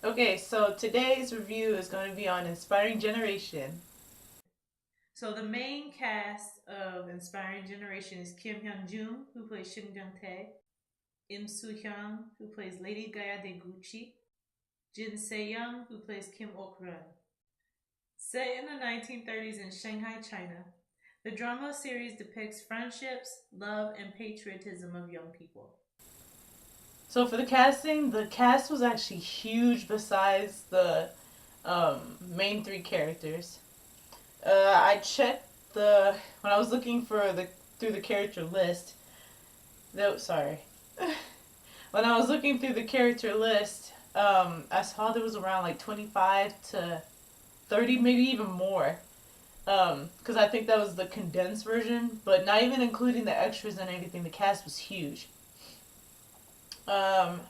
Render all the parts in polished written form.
Okay, so today's review is going to be on Inspiring Generation. So the main cast of Inspiring Generation is Kim Hyun Joong, who plays Shin Jung-tae, Soo Hyang, who plays Lady Gaia de Gucci, Jin Se Yeon, who plays Kim Ok-run. Set in the 1930s in Shanghai, China, the drama series depicts friendships, love, and patriotism of young people. So for the casting, the cast was actually huge besides the main three characters. I checked when I was looking for the through the character list. No, sorry. When I was looking through the character list, I saw there was around like 25 to 30, maybe even more. Because I think that was the condensed version, but not even including the extras and anything. The cast was huge. Um,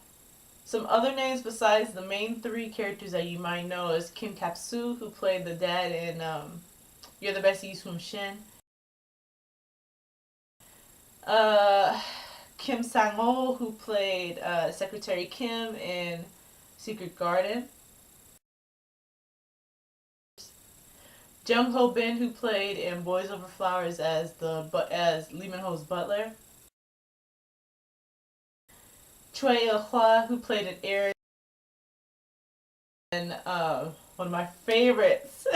some other names besides the main three characters that you might know is Kim Kap-soo, who played the dad in You're the Best Yi Soon Shin. Uh, Kim Sang-ho, who played Secretary Kim in Secret Garden. Jung Ho Bin, who played in Boys Over Flowers as Lee Min Ho's butler. Choi Il-hwa, who played in Air, and one of my favorites,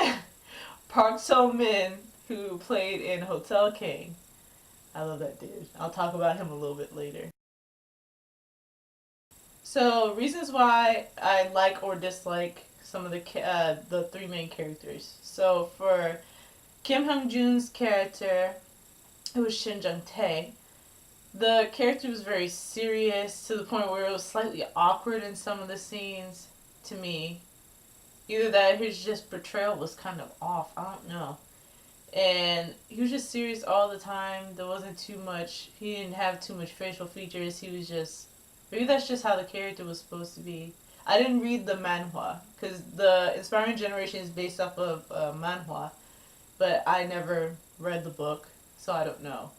Park So-min, who played in Hotel King. I love that dude. I'll talk about him a little bit later. So, reasons why I like or dislike some of the three main characters. So, for Kim Hyun Joon's character, it was Shin Jung-tae. The character was very serious to the point where it was slightly awkward in some of the scenes to me. Either that, his just portrayal was kind of off. I don't know. And he was just serious all the time. There wasn't too much. He didn't have too much facial features. He was just maybe that's just how the character was supposed to be. I didn't read the manhwa because the Inspiring Generation is based off of manhwa, but I never read the book, so I don't know.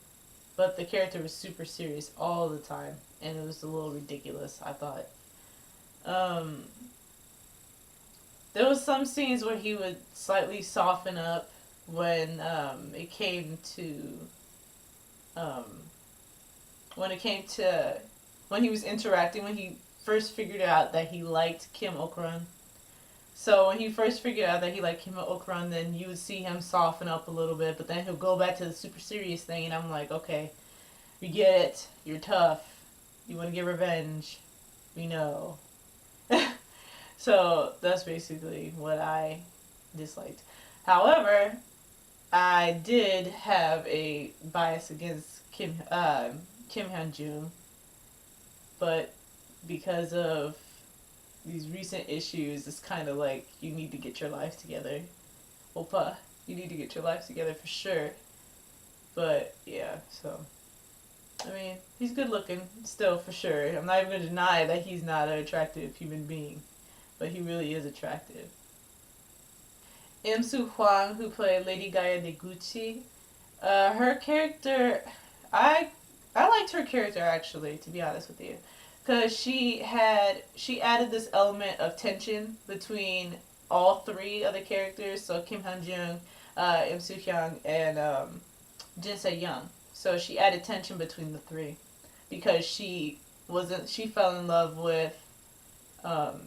But the character was super serious all the time, and it was a little ridiculous. I thought. Um, there was some scenes where he would slightly soften up when it came to um, when it came to when he was interacting when he first figured out that he liked Kim Ok-run. So when he first figured out that he liked Kim Ok-run, then you would see him soften up a little bit, but then he'll go back to the super serious thing, and I'm like, okay, we get it. You're tough. You want to get revenge. We know. So that's basically what I disliked. However, I did have a bias against Kim Hyun Joong, but because of these recent issues, it's kind of like you need to get your life together. Opa, you need to get your life together for sure. But yeah, so I mean, he's good looking still for sure. I'm not even gonna deny that he's not an attractive human being, but he really is attractive. Soo Hyang, who played Lady Gaia de Gucci, her character, I I liked her character actually, to be honest with you, because she added this element of tension between all three of the characters. So Kim Han Jung, Soo Hyang, and Jin Se Yeon. So she added tension between the three because she fell in love with um,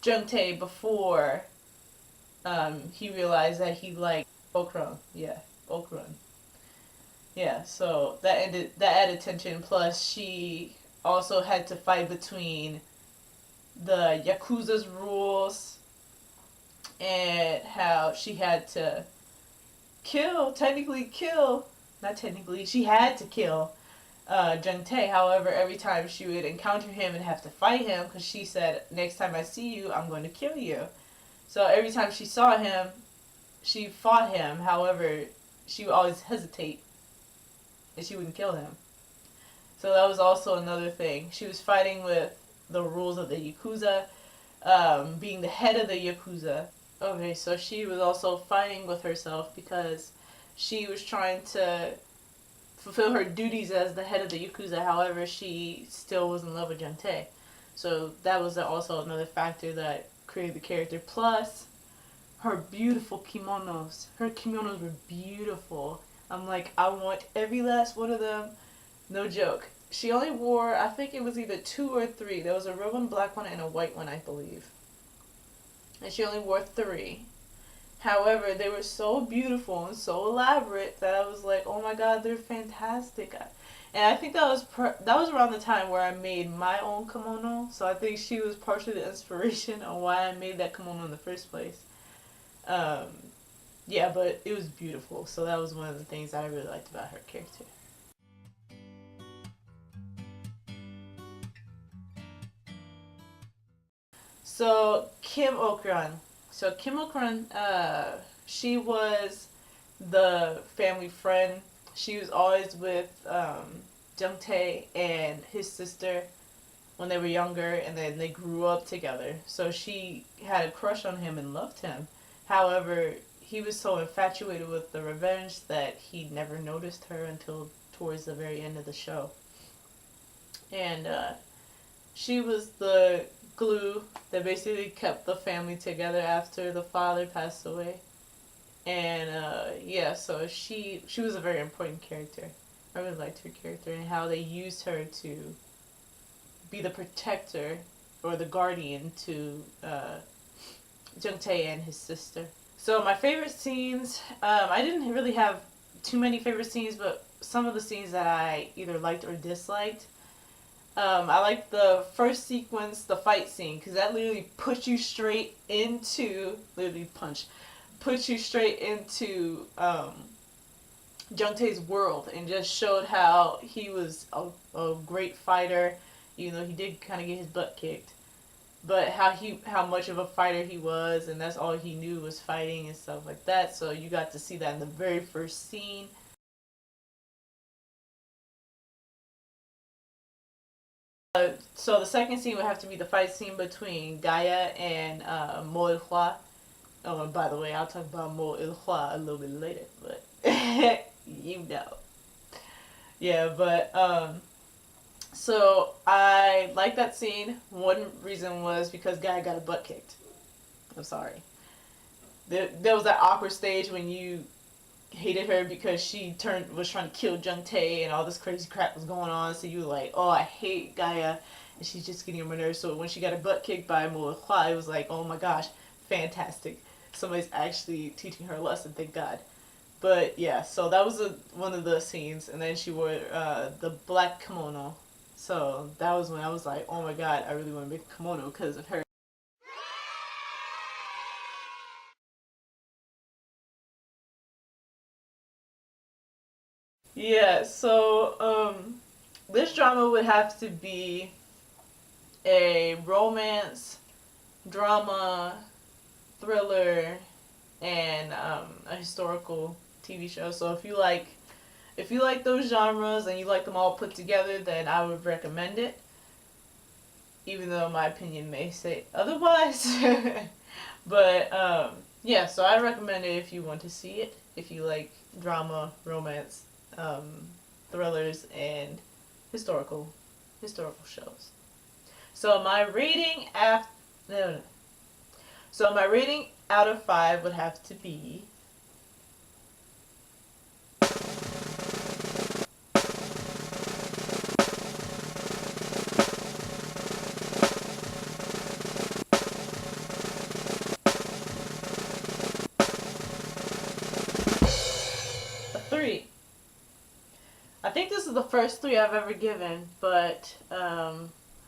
Jung Tae before he realized that he liked Ok-run. Yeah, Ok-run. Yeah, so that added tension. Plus, she also had to fight between the Yakuza's rules and how she had to not technically, she had to kill Jung Tae. However, every time she would encounter him and have to fight him, because she said, next time I see you, I'm going to kill you. So every time she saw him, she fought him. However, she would always hesitate and she wouldn't kill him. So that was also another thing. She was fighting with the rules of the Yakuza, being the head of the Yakuza. Okay, so she was also fighting with herself because she was trying to fulfill her duties as the head of the Yakuza. However, she still was in love with Jung Tae. So that was also another factor that created the character. Plus, her beautiful kimonos. Her kimonos were beautiful. I'm like, I want every last one of them. No joke. She only wore, I think it was either 2 or 3. There was a red one, black one, and a white one, I believe. And she only wore 3. However, they were so beautiful and so elaborate that I was like, oh my god, they're fantastic. And I think that was around the time where I made my own kimono. So I think she was partially the inspiration on why I made that kimono in the first place. Um, yeah, but it was beautiful. So that was one of the things that I really liked about her character. So Kim Okran. So Kim Okran, she was the family friend. She was always with Jung Tae and his sister when they were younger, and then they grew up together. So she had a crush on him and loved him. However, he was so infatuated with the revenge that he never noticed her until towards the very end of the show. And she was the glue that basically kept the family together after the father passed away. And yeah, so she was a very important character. I really liked her character and how they used her to be the protector or the guardian to Jung Tae and his sister. So my favorite scenes, I didn't really have too many favorite scenes, but some of the scenes that I either liked or disliked. I like the first sequence, the fight scene, because that literally puts you straight into, puts you straight into Jung Tae's world and just showed how he was a great fighter, even though he did kind of get his butt kicked. But how much of a fighter he was, and that's all he knew was fighting and stuff like that. So you got to see that in the very first scene. So the second scene would have to be the fight scene between Gaia and Mo Il-hwa. Oh, and by the way, I'll talk about Mo Il-hwa a little bit later, but you know. Yeah, but so I like that scene. One reason was because Gaia got a butt kicked. I'm sorry. There was that awkward stage when you hated her because she was trying to kill Jung Tae and all this crazy crap was going on. So you were like, oh, I hate Gaia, and she's just getting on my nerves. So when she got her butt kicked by Mo Hwa, it was like, oh my gosh, fantastic. Somebody's actually teaching her a lesson, thank God. But yeah, so that was one of the scenes, and then she wore the black kimono. So that was when I was like, oh my God, I really want to make a kimono because of her. Yeah, so this drama would have to be a romance, drama, thriller, and a historical TV show. So if you like those genres and you like them all put together, then I would recommend it. Even though my opinion may say otherwise, but yeah, so I recommend it if you want to see it. If you like drama, romance, um, thrillers, and historical shows. So my rating after no. So my rating out of 5 would have to be 3. I think this is the first 3 I've ever given, but I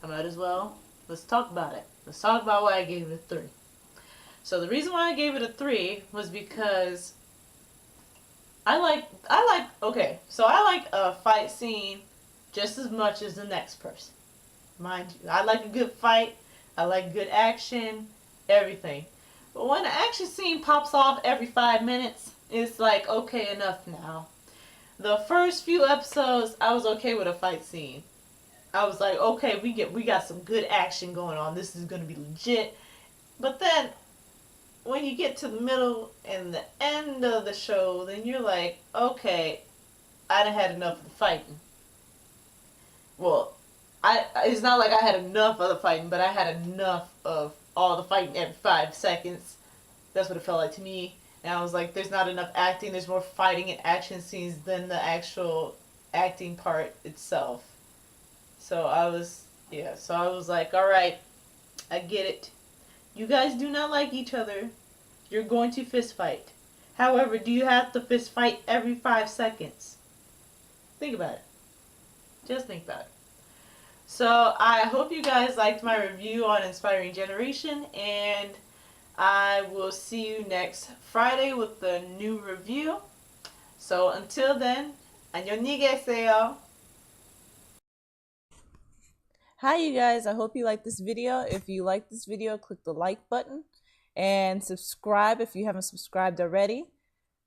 might as well. Let's talk about it. Let's talk about why I gave it a 3. So the reason why I gave it a 3 was because okay, so I like a fight scene just as much as the next person. Mind you, I like a good fight, I like good action, everything. But when an action scene pops off every 5 minutes, it's like, okay, enough now. The first few episodes, I was okay with a fight scene. I was like, okay, we got some good action going on. This is gonna be legit. But then when you get to the middle and the end of the show, then you're like, okay, I done had enough of the fighting. Well, it's not like I had enough of the fighting, but I had enough of all the fighting every 5 seconds. That's what it felt like to me. And I was like, there's not enough acting. There's more fighting and action scenes than the actual acting part itself. So I was, yeah. So I was like, all right, I get it. You guys do not like each other. You're going to fist fight. However, do you have to fist fight every 5 seconds? Think about it. Just think about it. So I hope you guys liked my review on Inspiring Generation, and I will see you next Friday with the new review. So until then, 안녕히계세요. Hi you guys, I hope you liked this video. If you liked this video, click the like button and subscribe if you haven't subscribed already.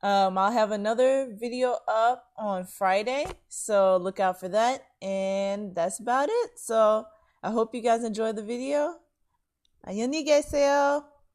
I'll have another video up on Friday, so look out for that. And that's about it. So I hope you guys enjoyed the video. 안녕히 계세요.